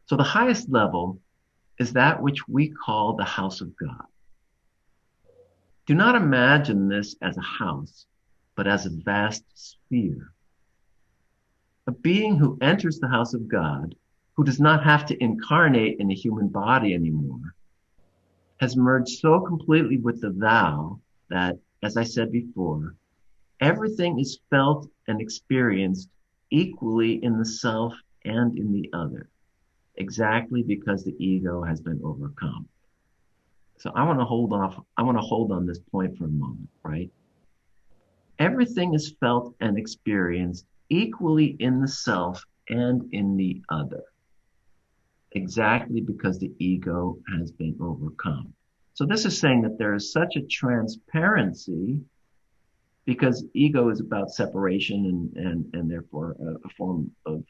So the highest level is that which we call the house of God. Do not imagine this as a house, but as a vast sphere. A being who enters the house of God, who does not have to incarnate in a human body anymore, has merged so completely with the thou that, as I said before, everything is felt and experienced equally in the self and in the other, exactly because the ego has been overcome. So I want to hold on this point for a moment, right? Everything is felt and experienced equally in the self and in the other, exactly because the ego has been overcome. So this is saying that there is such a transparency because ego is about separation and therefore a form of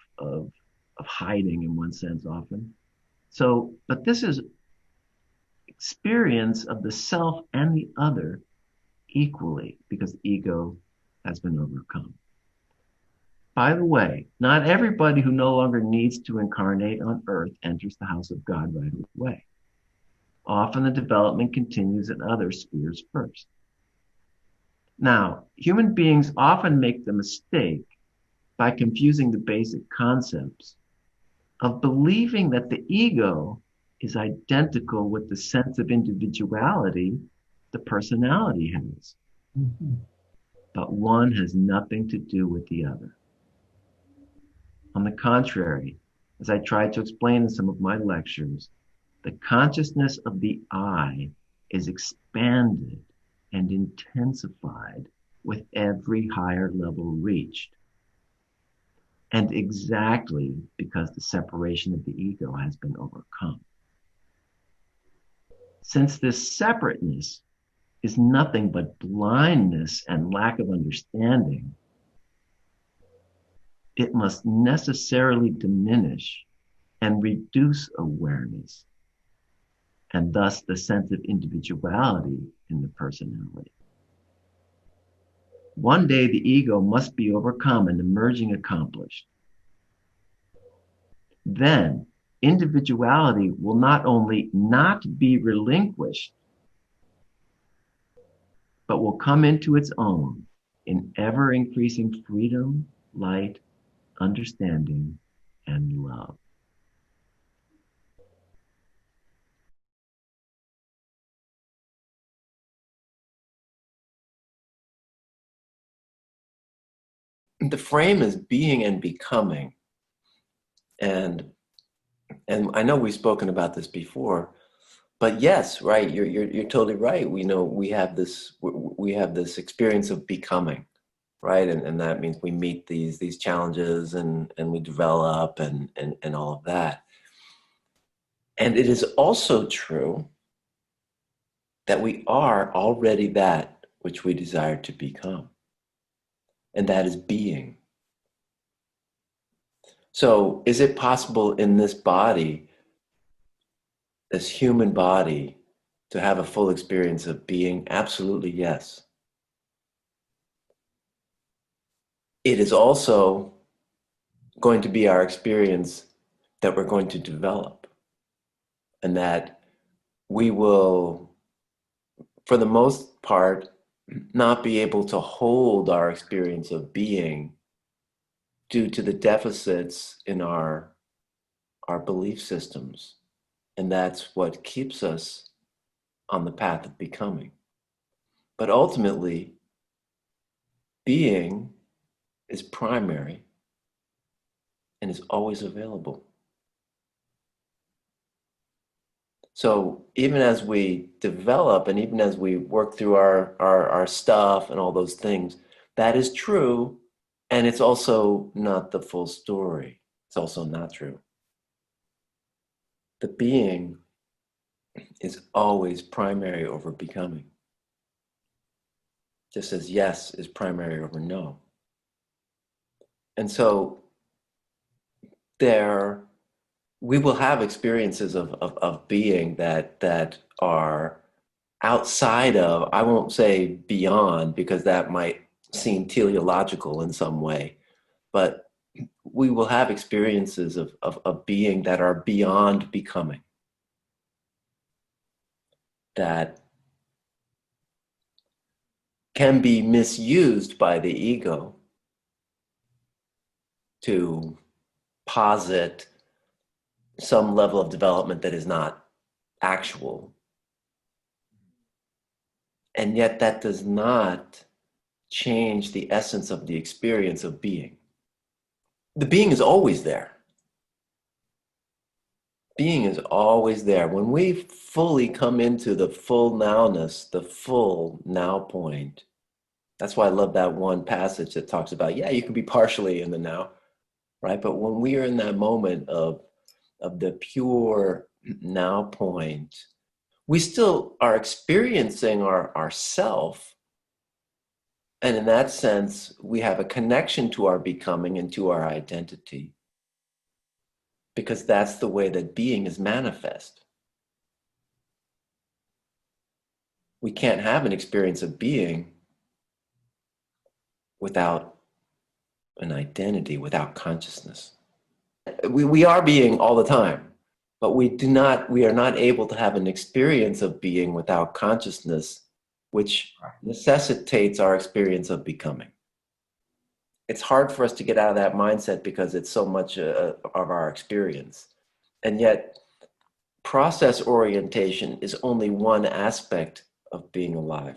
hiding in one sense often. So, but this is experience of the self and the other equally because the ego has been overcome. By the way, not everybody who no longer needs to incarnate on earth enters the house of God right away. Often the development continues in other spheres first. Now, human beings often make the mistake by confusing the basic concepts of believing that the ego is identical with the sense of individuality the personality has, Mhm. but one has nothing to do with the other. On the contrary, as I tried to explain in some of my lectures, the consciousness of the I is expanded and intensified with every higher level reached. And exactly because the separation of the ego has been overcome. Since this separateness is nothing but blindness and lack of understanding, it must necessarily diminish and reduce awareness, and thus the sense of individuality in the personality. One day the ego must be overcome and the merging accomplished. Then individuality will not only not be relinquished, but will come into its own in ever increasing freedom, light, understanding, and love. The frame is being and becoming. And I know we've spoken about this before, but yes, right, you're totally right. We know we have this experience of becoming, right? And that means we meet these challenges and we develop and all of that. And it is also true that we are already that which we desire to become, and that is being. So, is it possible in this body, this human body, to have a full experience of being? Absolutely, yes. It is also going to be our experience that we're going to develop, and that we will, for the most part, not be able to hold our experience of being due to the deficits in our belief systems. And that's what keeps us on the path of becoming. But ultimately, being is primary and is always available. So even as we develop and even as we work through our stuff and all those things, that is true. And it's also not the full story. It's also not true. The being is always primary over becoming, just as yes is primary over no. And so there we will have experiences of being that are outside of, I won't say beyond because that might seem teleological in some way, but we will have experiences of being that are beyond becoming, that can be misused by the ego to posit some level of development that is not actual. And yet that does not change the essence of the experience of being. The being is always there. Being is always there. When we fully come into the full nowness, the full now point, that's why I love that one passage that talks about, yeah, you can be partially in the now, right? But when we are in that moment of the pure now point, we still are experiencing our self. And in that sense, we have a connection to our becoming and to our identity, because that's the way that being is manifest. We can't have an experience of being without an identity, without consciousness. We are being all the time, but we are not able to have an experience of being without consciousness, which necessitates our experience of becoming. It's hard for us to get out of that mindset because it's so much of our experience. And yet, process orientation is only one aspect of being alive.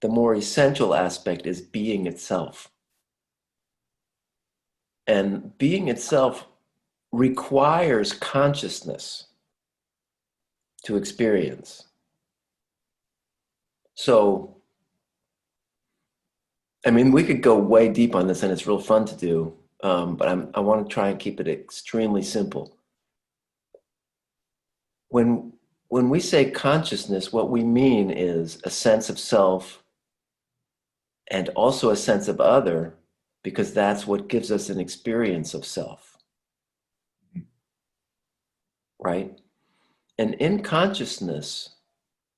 The more essential aspect is being itself. And being itself requires consciousness to experience. So, I mean, we could go way deep on this, and it's real fun to do, but I want to try and keep it extremely simple. When we say consciousness, what we mean is a sense of self and also a sense of other, because that's what gives us an experience of self, right? And in consciousness,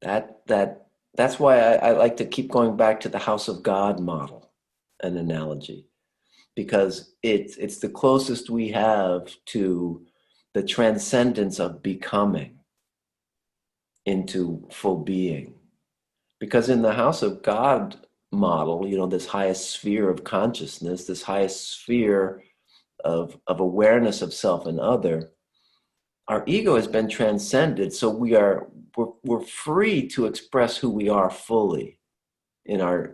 that's why I like to keep going back to the house of God model, an analogy, because it's the closest we have to the transcendence of becoming into full being. Because in the house of God model, this highest sphere of consciousness, this highest sphere of awareness of self and other, our ego has been transcended, so we're free to express who we are fully in our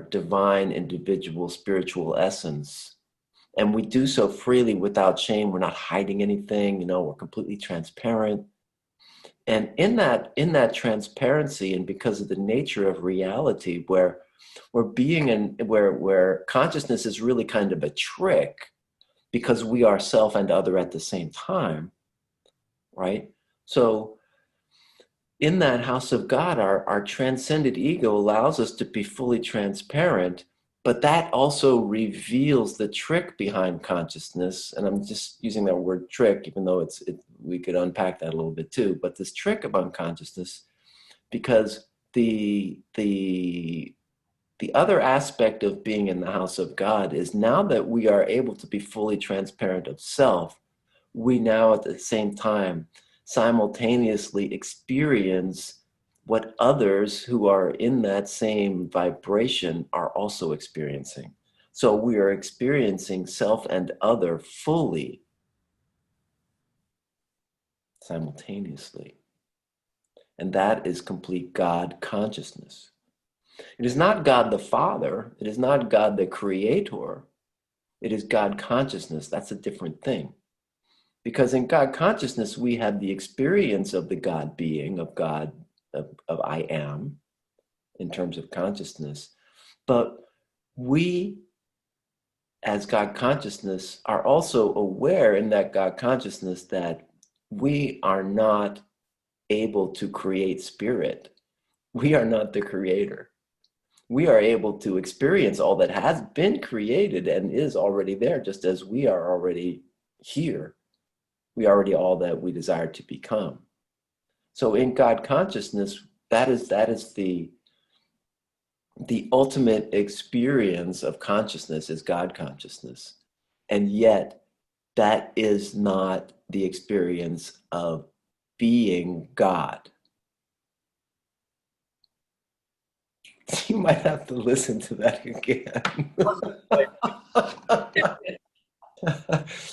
divine individual spiritual essence. And we do so freely without shame. We're not hiding anything, we're completely transparent. And in that transparency, and because of the nature of reality, where where consciousness is really kind of a trick, because we are self and other at the same time, right? So in that house of God, our transcended ego allows us to be fully transparent, but that also reveals the trick behind consciousness. And I'm just using that word trick, even though we could unpack that a little bit too. But this trick of unconsciousness, because the other aspect of being in the house of God is, now that we are able to be fully transparent of self, we now at the same time simultaneously experience what others who are in that same vibration are also experiencing. So we are experiencing self and other fully, simultaneously. And that is complete God consciousness. It is not God the Father. It is not God the Creator. It is God consciousness. That's a different thing. Because in God consciousness, we have the experience of the God being, of God, of I am, in terms of consciousness. But we, as God consciousness, are also aware in that God consciousness that we are not able to create spirit. We are not the creator. We are able to experience all that has been created and is already there, just as we are already here. We are already all that we desire to become. So in God consciousness, that is the the ultimate experience of consciousness is God consciousness. And yet, that is not the experience of being God. You might have to listen to that again.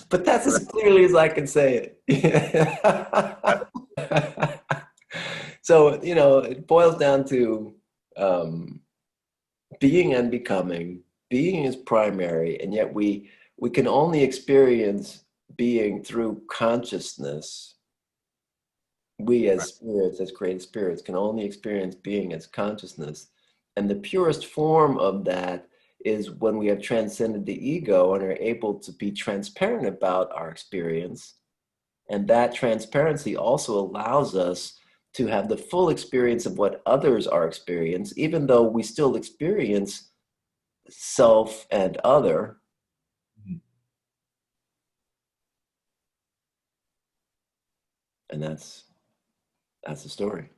But that's as clearly as I can say it. So, it boils down to um, being and becoming. Being is primary, and yet we can only experience being through consciousness. We as spirits, as created spirits, can only experience being as consciousness. And the purest form of that is when we have transcended the ego and are able to be transparent about our experience. And that transparency also allows us to have the full experience of what others are experiencing, even though we still experience self and other. And that's the story.